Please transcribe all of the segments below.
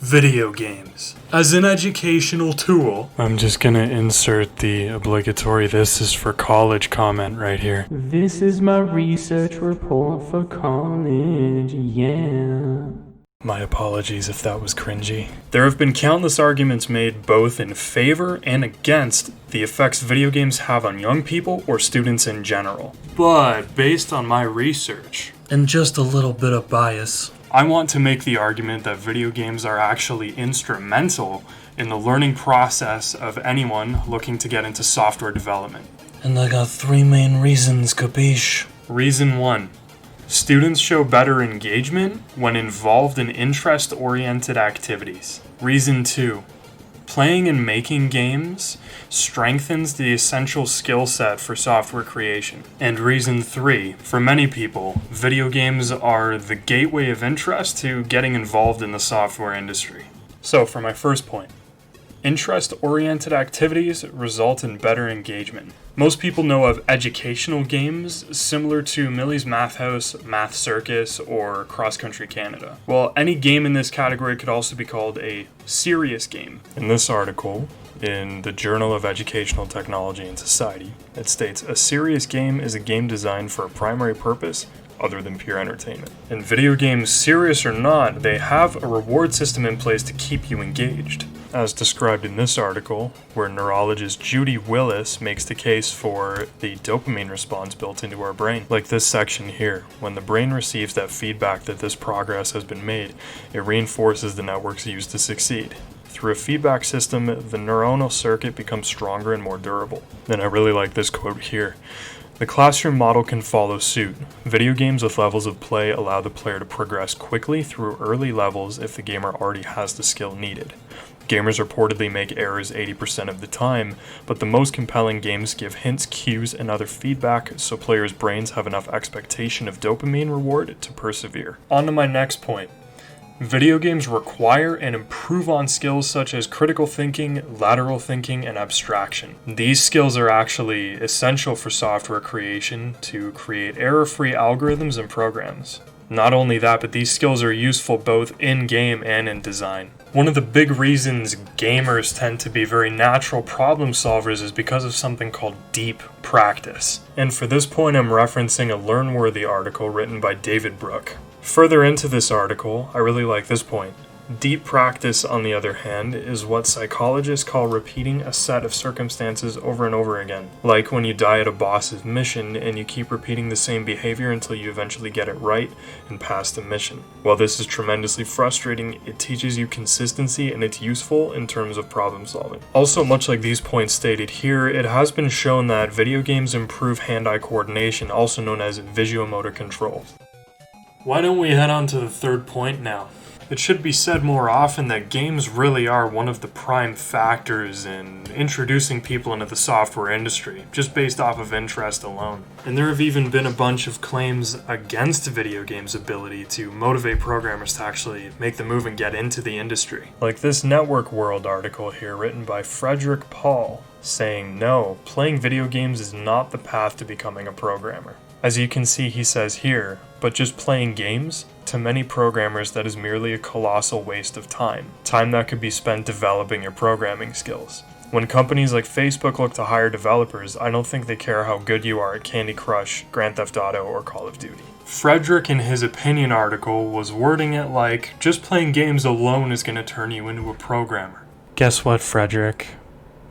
video games as an educational tool. I'm just gonna insert the obligatory "this is for college" comment right here. This is my research report for college, yeah. My apologies if that was cringy. There have been countless arguments made both in favor and against the effects video games have on young people or students in general. But based on my research, and just a little bit of bias, I want to make the argument that video games are actually instrumental in the learning process of anyone looking to get into software development. And I got 3 main reasons, capiche? Reason 1. Students show better engagement when involved in interest-oriented activities. Reason 2. Playing and making games strengthens the essential skill set for software creation. And reason 3. For many people, video games are the gateway of interest to getting involved in the software industry. So for my first point, interest-oriented activities result in better engagement. Most people know of educational games similar to Millie's Math House, Math Circus, or Cross Country Canada. Well, any game in this category could also be called a serious game. In this article, in the Journal of Educational Technology and Society, it states, "A serious game is a game designed for a primary purpose other than pure entertainment." And video games, serious or not, they have a reward system in place to keep you engaged. As described in this article, where neurologist Judy Willis makes the case for the dopamine response built into our brain. Like this section here, when the brain receives that feedback that this progress has been made, it reinforces the networks used to succeed. Through a feedback system, the neuronal circuit becomes stronger and more durable. Then I really like this quote here. "The classroom model can follow suit. Video games with levels of play allow the player to progress quickly through early levels if the gamer already has the skill needed. Gamers reportedly make errors 80% of the time, but the most compelling games give hints, cues, and other feedback so players' brains have enough expectation of dopamine reward to persevere." On to my next point. Video games require and improve on skills such as critical thinking, lateral thinking, and abstraction. These skills are actually essential for software creation to create error-free algorithms and programs. Not only that, but these skills are useful both in-game and in design. One of the big reasons gamers tend to be very natural problem solvers is because of something called deep practice. And for this point, I'm referencing a Learnworthy article written by David Brooke. Further into this article, I really like this point. Deep practice, on the other hand, is what psychologists call repeating a set of circumstances over and over again. Like when you die at a boss's mission and you keep repeating the same behavior until you eventually get it right and pass the mission. While this is tremendously frustrating, it teaches you consistency and it's useful in terms of problem solving. Also, much like these points stated here, it has been shown that video games improve hand-eye coordination, also known as visuomotor control. Why don't we head on to the third point now? It should be said more often that games really are one of the prime factors in introducing people into the software industry, just based off of interest alone. And there have even been a bunch of claims against video games' ability to motivate programmers to actually make the move and get into the industry. Like this Network World article here written by Frederick Paul, saying, "No, playing video games is not the path to becoming a programmer." As you can see, he says here, but just playing games? To many programmers, that is merely a colossal waste of time. Time that could be spent developing your programming skills. When companies like Facebook look to hire developers, I don't think they care how good you are at Candy Crush, Grand Theft Auto, or Call of Duty. Frederick, in his opinion article, was wording it like, just playing games alone is going to turn you into a programmer. Guess what, Frederick?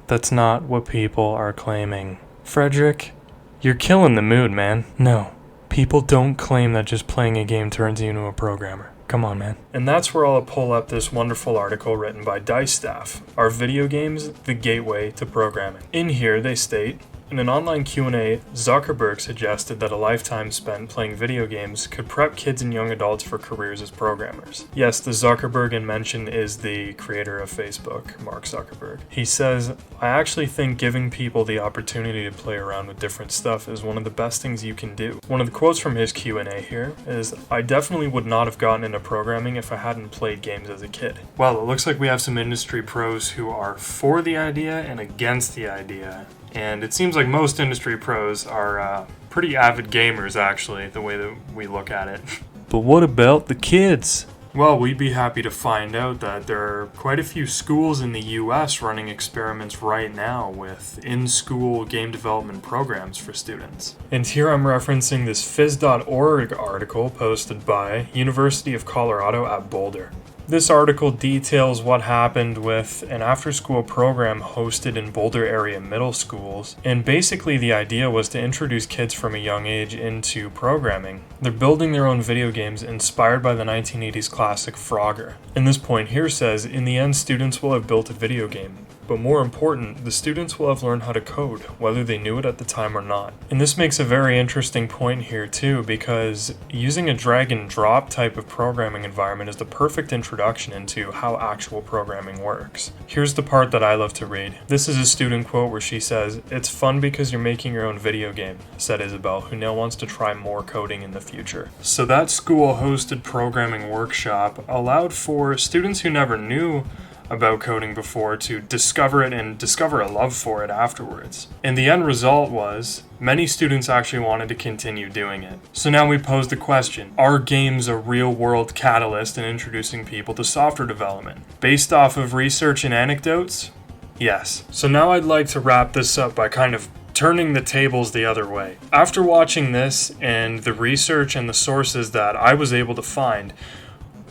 That's not what people are claiming. Frederick, you're killing the mood, man. No. People don't claim that just playing a game turns you into a programmer. Come on, man. And that's where I'll pull up this wonderful article written by Dice Staff. Are video games the gateway to programming? In here, they state, in an online Q&A, Zuckerberg suggested that a lifetime spent playing video games could prep kids and young adults for careers as programmers. Yes, the Zuckerberg in mention is the creator of Facebook, Mark Zuckerberg. He says, "I actually think giving people the opportunity to play around with different stuff is one of the best things you can do." One of the quotes from his Q&A here is, "I definitely would not have gotten into programming if I hadn't played games as a kid." Well, it looks like we have some industry pros who are for the idea and against the idea. And it seems like most industry pros are pretty avid gamers, actually, the way that we look at it. But what about the kids? Well, we'd be happy to find out that there are quite a few schools in the US running experiments right now with in-school game development programs for students. And here I'm referencing this phys.org article posted by University of Colorado at Boulder. This article details what happened with an after-school program hosted in Boulder area middle schools, and basically the idea was to introduce kids from a young age into programming. They're building their own video games inspired by the 1980s classic Frogger. And this point here says, in the end, students will have built a video game. But more important, the students will have learned how to code, whether they knew it at the time or not. And this makes a very interesting point here too, because using a drag and drop type of programming environment is the perfect introduction into how actual programming works. Here's the part that I love to read. This is a student quote where she says, "It's fun because you're making your own video game," said Isabel, who now wants to try more coding in the future. So that school-hosted programming workshop allowed for students who never knew about coding before to discover it and discover a love for it afterwards. And the end result was many students actually wanted to continue doing it. So now we pose the question, are games a real-world catalyst in introducing people to software development? Based off of research and anecdotes? Yes. So now I'd like to wrap this up by kind of turning the tables the other way. After watching this and the research and the sources that I was able to find,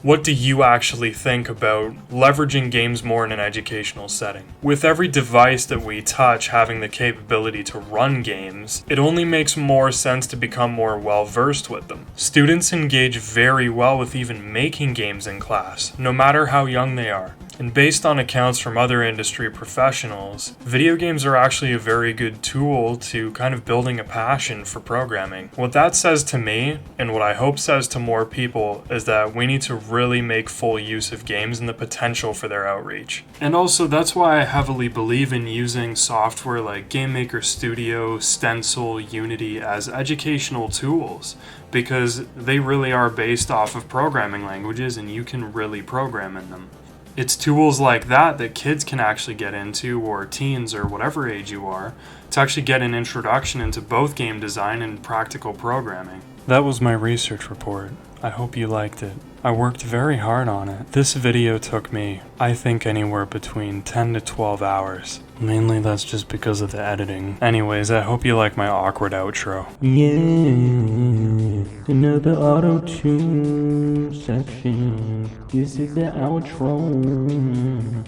what do you actually think about leveraging games more in an educational setting? With every device that we touch having the capability to run games, it only makes more sense to become more well-versed with them. Students engage very well with even making games in class, no matter how young they are. And based on accounts from other industry professionals, video games are actually a very good tool to kind of building a passion for programming. What that says to me, and what I hope says to more people, is that we need to really make full use of games and the potential for their outreach. And also, that's why I heavily believe in using software like Game Maker Studio, Stencil, Unity as educational tools, because they really are based off of programming languages and you can really program in them. It's tools like that that kids can actually get into, or teens, or whatever age you are, to actually get an introduction into both game design and practical programming. That was my research report. I hope you liked it. I worked very hard on it. This video took me, I think, anywhere between 10 to 12 hours. Mainly that's just because of the editing. Anyways, I hope you like my awkward outro. Yeah, another auto-tune section. This is the outro.